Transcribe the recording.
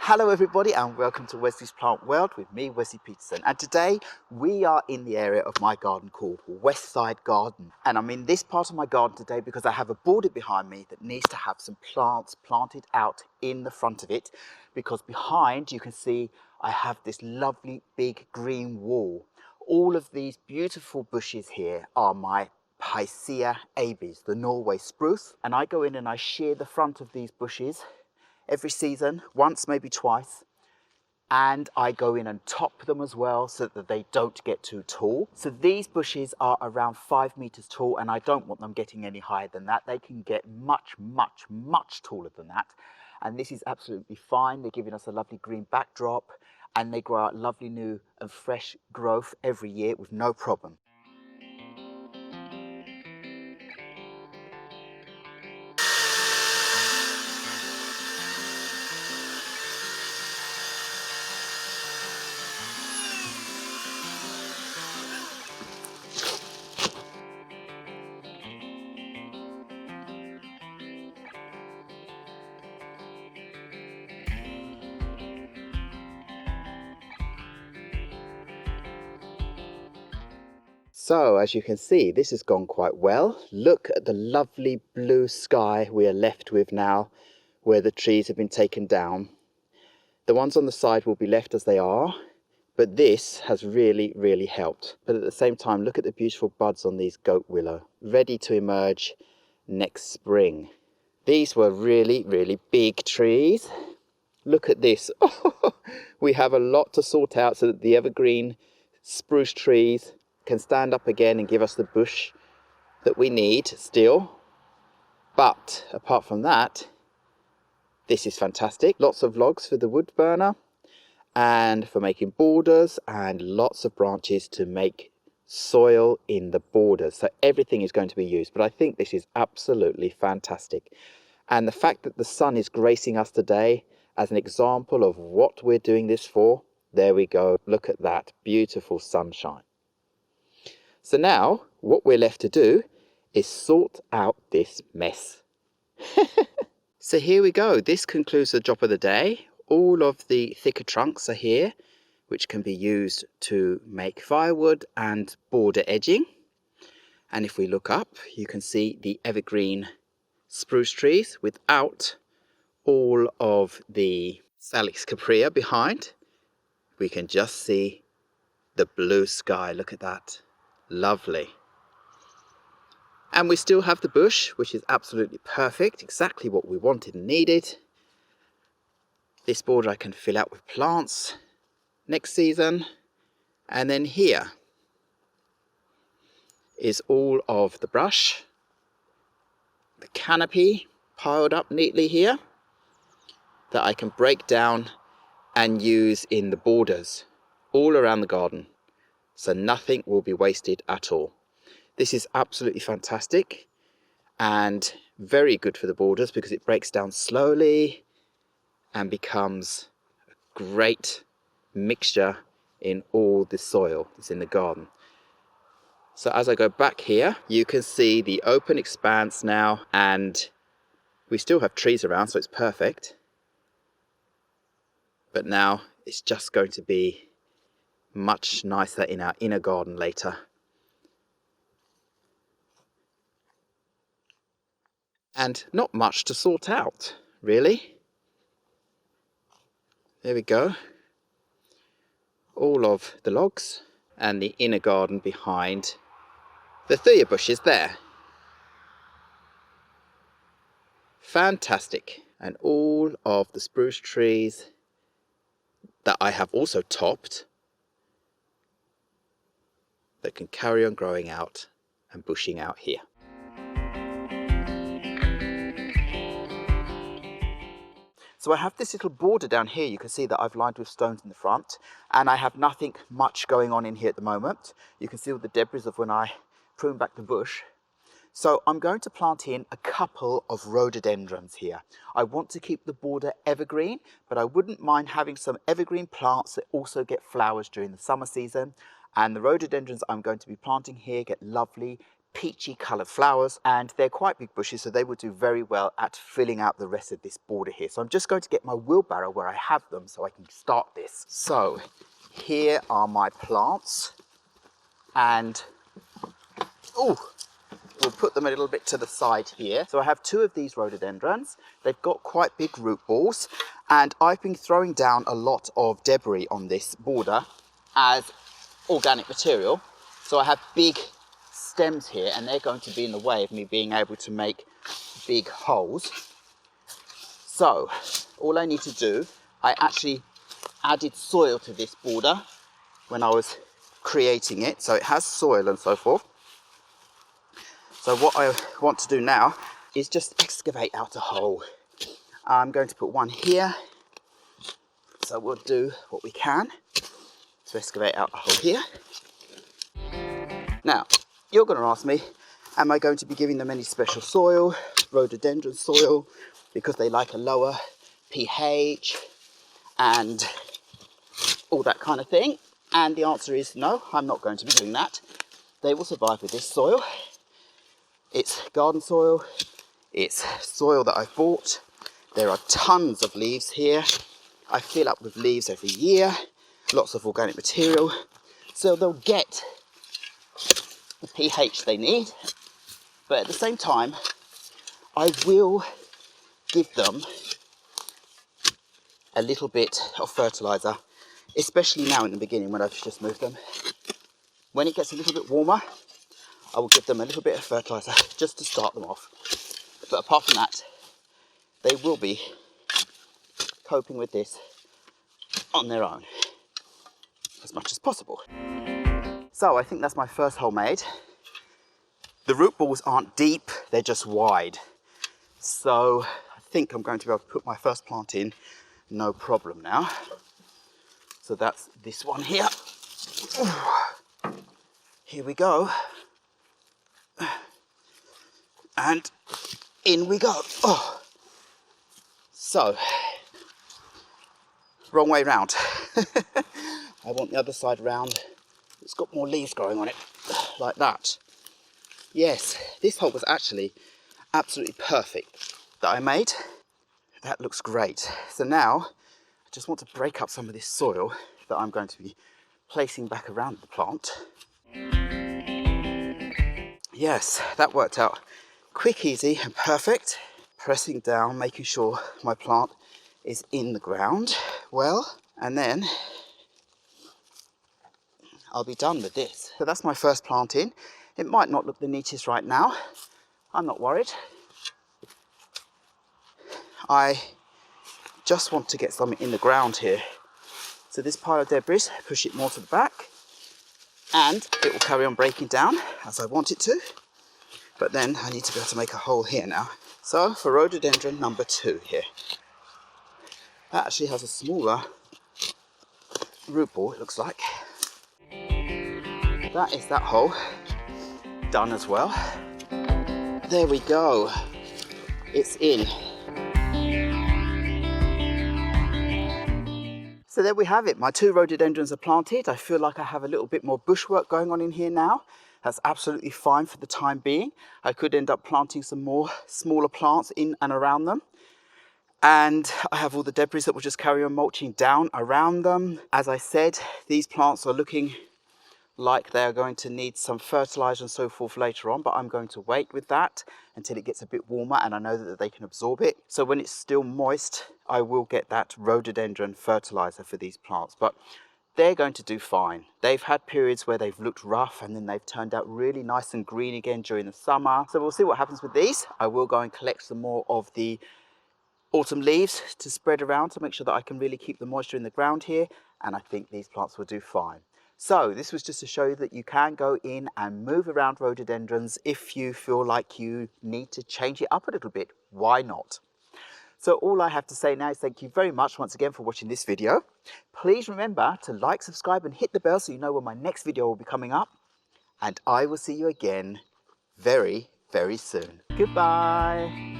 Hello everybody and welcome to Wesley's Plant World with me, Wesley Peterson. And today we are in the area of my garden called Westside Garden. And I'm in this part of my garden today because I have a border behind me that needs to have some plants planted out in the front of it. Because behind you can see I have this lovely big green wall. All of these beautiful bushes here are my Picea abies, the Norway spruce. And I go in and I shear the front of these bushes every season, once, maybe twice, and I go in and top them as well so that they don't get too tall. So these bushes are around 5 meters tall and I don't want them getting any higher than that. They can get much taller than that, and this is absolutely fine. They're giving us a lovely green backdrop and they grow out lovely new and fresh growth every year with no problem. So as you can see, this has gone quite well. Look at the lovely blue sky we are left with now where the trees have been taken down. The ones on the side will be left as they are, but this has really helped. But at the same time, look at the beautiful buds on these goat willow, ready to emerge next spring. These were really big trees. Look at this. We have a lot to sort out so that the evergreen spruce trees can stand up again and give us the bush that we need still. But apart from that, this is fantastic. Lots of logs for the wood burner and for making borders, and lots of branches to make soil in the borders. So everything is going to be used, but I think this is absolutely fantastic. And the fact that the sun is gracing us today as an example of what we're doing this for, there we go. Look at that beautiful sunshine. So now what we're left to do is sort out this mess. So here we go. This concludes the job of the day. All of the thicker trunks are here, which can be used to make firewood and border edging. And if we look up, you can see the evergreen spruce trees without all of the Salix caprea behind. We can just see the blue sky. Look at that. Lovely. And we still have the bush, which is absolutely perfect, exactly what we wanted and needed. This border I can fill out with plants next season. And then here is all of the brush, the canopy piled up neatly here that I can break down and use in the borders all around the garden. So nothing will be wasted at all. This is absolutely fantastic and very good for the borders because it breaks down slowly and becomes a great mixture in all the soil that's in the garden. So as I go back here, you can see the open expanse now, and we still have trees around, so it's perfect. But now it's just going to be much nicer in our inner garden later. And not much to sort out, really. There we go. All of the logs and the inner garden behind the thuya bushes there. Fantastic. And all of the spruce trees that I have also topped that can carry on growing out and bushing out here. So I have this little border down here. You can see that I've lined with stones in the front, and I have nothing much going on in here at the moment. You can see all the debris of when I pruned back the bush. So I'm going to plant in a couple of rhododendrons here. I want to keep the border evergreen, but I wouldn't mind having some evergreen plants that also get flowers during the summer season. And the rhododendrons I'm going to be planting here get lovely peachy coloured flowers, and they're quite big bushes, so they will do very well at filling out the rest of this border here. So I'm just going to get my wheelbarrow where I have them so I can start this. So here are my plants, and we'll put them a little bit to the side here. So I have 2 of these rhododendrons. They've got quite big root balls, and I've been throwing down a lot of debris on this border as organic material. So I have big stems here, and they're going to be in the way of me being able to make big holes. So all I need to do, I actually added soil to this border when I was creating it, so it has soil and so forth. So what I want to do now is just excavate out a hole. I'm going to put one here, so we'll do what we can to excavate out a hole here. Now, you're going to ask me, am I going to be giving them any special soil, rhododendron soil, because they like a lower pH and all that kind of thing? And the answer is no, I'm not going to be doing that. They will survive with this soil. It's garden soil, it's soil that I've bought. There are tons of leaves here. I fill up with leaves every year, lots of organic material, so they'll get the pH they need, but at the same time I will give them a little bit of fertilizer, especially now in the beginning when I've just moved them. When it gets a little bit warmer, I will give them a little bit of fertilizer just to start them off, but apart from that they will be coping with this on their own as much as possible. So I think that's my first hole made. The root balls aren't deep, they're just wide. So I think I'm going to be able to put my first plant in no problem now. So that's this one here. Here we go. And in we go. Oh. So, wrong way round. I want the other side round. It's got more leaves growing on it, like that. Yes, this hole was actually absolutely perfect that I made. That looks great. So now, I just want to break up some of this soil that I'm going to be placing back around the plant. Yes, that worked out quick, easy and perfect. Pressing down, making sure my plant is in the ground well, and then I'll be done with this. So that's my first plant in. It might not look the neatest right now. I'm not worried. I just want to get something in the ground here. So this pile of debris, push it more to the back, and it will carry on breaking down as I want it to. But then I need to be able to make a hole here now. So for rhododendron number 2 here, that actually has a smaller root ball, it looks like. That is that hole done as well. There we go, it's in. So there we have it, my 2 rhododendrons are planted. I feel like I have a little bit more bushwork going on in here now. That's absolutely fine for the time being. I could end up planting some more smaller plants in and around them. And I have all the debris that will just carry on mulching down around them. As I said, these plants are looking like they are going to need some fertilizer and so forth later on, but I'm going to wait with that until it gets a bit warmer and I know that they can absorb it. So when it's still moist, I will get that rhododendron fertilizer for these plants, but they're going to do fine. They've had periods where they've looked rough and then they've turned out really nice and green again during the summer. So we'll see what happens with these. I will go and collect some more of the autumn leaves to spread around to make sure that I can really keep the moisture in the ground here, and I think these plants will do fine. So this was just to show you that you can go in and move around rhododendrons if you feel like you need to change it up a little bit. Why not? So all I have to say now is thank you very much once again for watching this video. Please remember to like, subscribe and hit the bell so you know when my next video will be coming up. And I will see you again very, very soon. Goodbye.